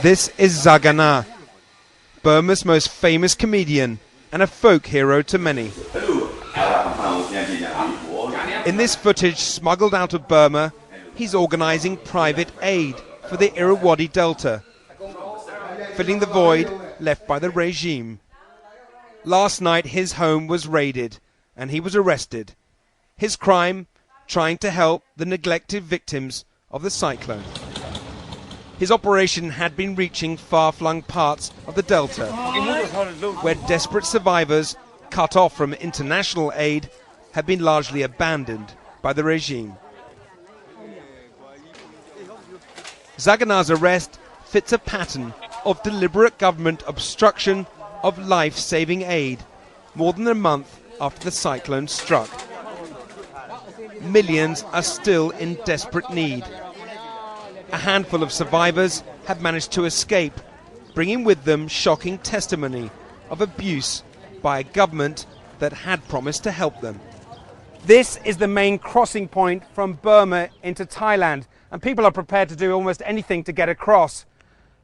This is Zagana, Burma's most famous comedian and a folk hero to many. In this footage smuggled out of Burma, he's organising private aid for the Irrawaddy Delta, filling the void left by the regime. Last night his home was raided and he was arrested. His crime, trying to help the neglected victims of the cyclone. His operation had been reaching far-flung parts of the Delta, where desperate survivors, cut off from international aid, had been largely abandoned by the regime. Zagana's arrest fits a pattern of deliberate government obstruction of life-saving aid more than a month after the cyclone struck. Millions are still in desperate need. A handful of survivors have managed to escape, bringing with them shocking testimony of abuse by a government that had promised to help them. This is the main crossing point from Burma into Thailand, and people are prepared to do almost anything to get across.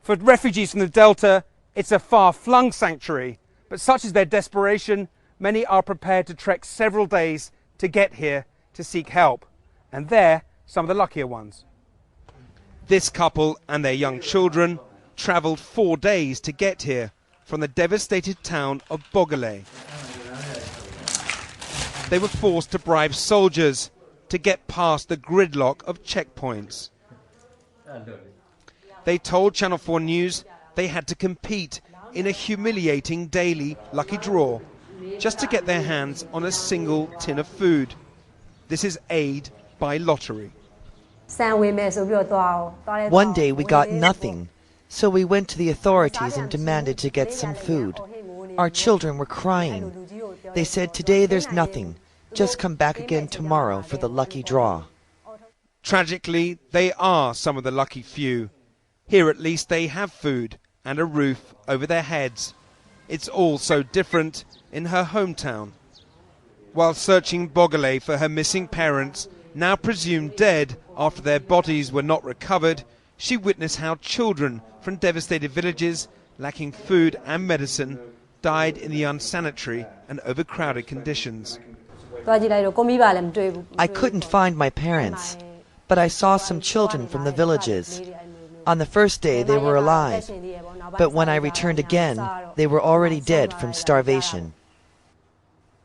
For refugees from the Delta, it's a far-flung sanctuary, but such is their desperation, many are prepared to trek several days to get here to seek help, and they're some of the luckier ones. This couple and their young children travelled 4 days to get here from the devastated town of Bogale. They were forced to bribe soldiers to get past the gridlock of checkpoints. They told Channel 4 News they had to compete in a humiliating daily lucky draw just to get their hands on a single tin of food. This is aid by lottery. One day we got nothing, so we went to the authorities and demanded to get some food. Our children were crying. They said, "Today there's nothing. Just come back again tomorrow for the lucky draw." Tragically, they are some of the lucky few. Here at least they have food and a roof over their heads. It's all so different in her hometown. While searching Bogale for her missing parents, now presumed dead after their bodies were not recovered, she witnessed how children from devastated villages, lacking food and medicine, died in the unsanitary and overcrowded conditions. I couldn't find my parents, but I saw some children from the villages. On the first day they were alive, but when I returned again, they were already dead from starvation.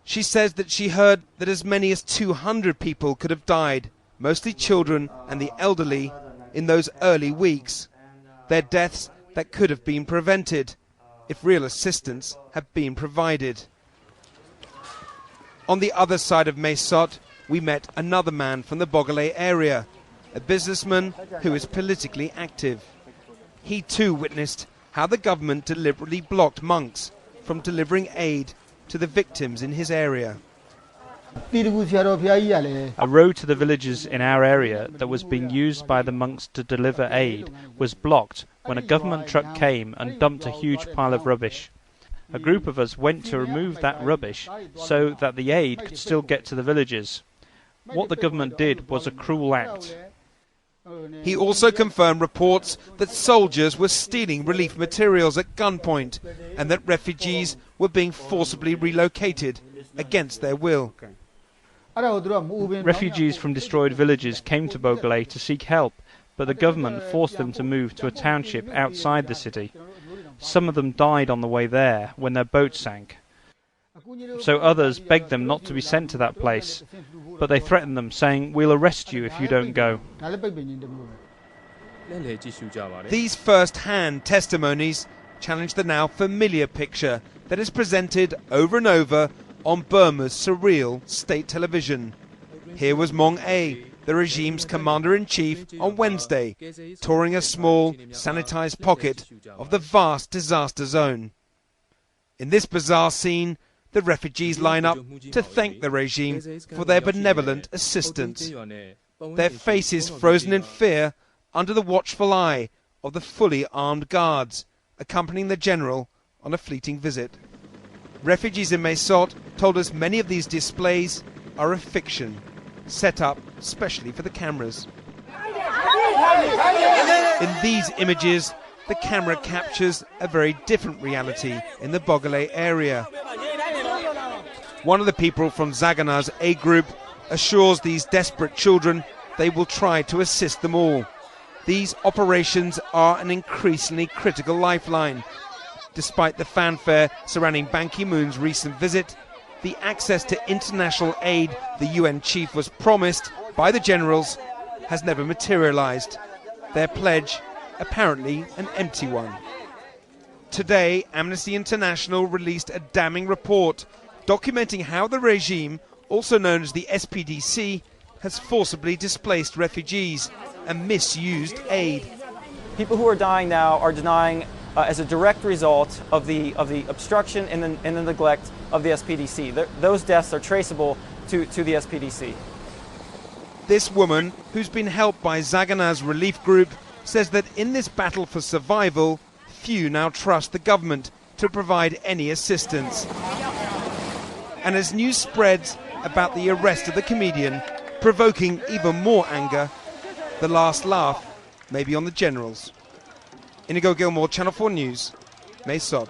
She says that she heard that as many as 200 people could have died, mostly children and the elderly, in those early weeks. Their deaths that could have been prevented if real assistance had been provided. On the other side of Mesot, we met another man from the Bogale area, a businessman who is politically active. He too witnessed how the government deliberately blocked monks from delivering aid to the victims in his area. A road to the villages in our area that was being used by the monks to deliver aid was blocked when a government truck came and dumped a huge pile of rubbish. A group of us went to remove that rubbish so that the aid could still get to the villages. What the government did was a cruel act. He also confirmed reports that soldiers were stealing relief materials at gunpoint and that refugees were being forcibly relocated against their will. Refugees from destroyed villages came to Bogale to seek help, but the government forced them to move to a township outside the city. Some of them died on the way there when their boat sank. So others begged them not to be sent to that place, but they threatened them, saying, "We'll arrest you if you don't go." These first-hand testimonies challenge the now familiar picture that is presented over and over on Burma's surreal state television. Here was Mong A, the regime's commander-in-chief, on Wednesday, touring a small, sanitized pocket of the vast disaster zone. In this bizarre scene, the refugees line up to thank the regime for their benevolent assistance, their faces frozen in fear under the watchful eye of the fully armed guards accompanying the general on a fleeting visit. Refugees in Mesot told us many of these displays are a fiction, set up specially for the cameras. In these images, the camera captures a very different reality in the Bogale area. One of the people from Zagana's aid group assures these desperate children they will try to assist them all. These operations are an increasingly critical lifeline. Despite the fanfare surrounding Ban Ki-moon's recent visit, the access to international aid the UN chief was promised by the generals has never materialized. Their pledge, apparently an empty one. Today, Amnesty International released a damning report documenting how the regime, also known as the SPDC, has forcibly displaced refugees and misused aid. People who are dying now are dying as a direct result of the obstruction and the neglect of the SPDC. Those deaths are traceable to the SPDC. This woman, who's been helped by Zagana's relief group, says that in this battle for survival, few now trust the government to provide any assistance. And as news spreads about the arrest of the comedian, provoking even more anger, the last laugh may be on the generals. Inigo Gilmore, Channel 4 News, May Sod.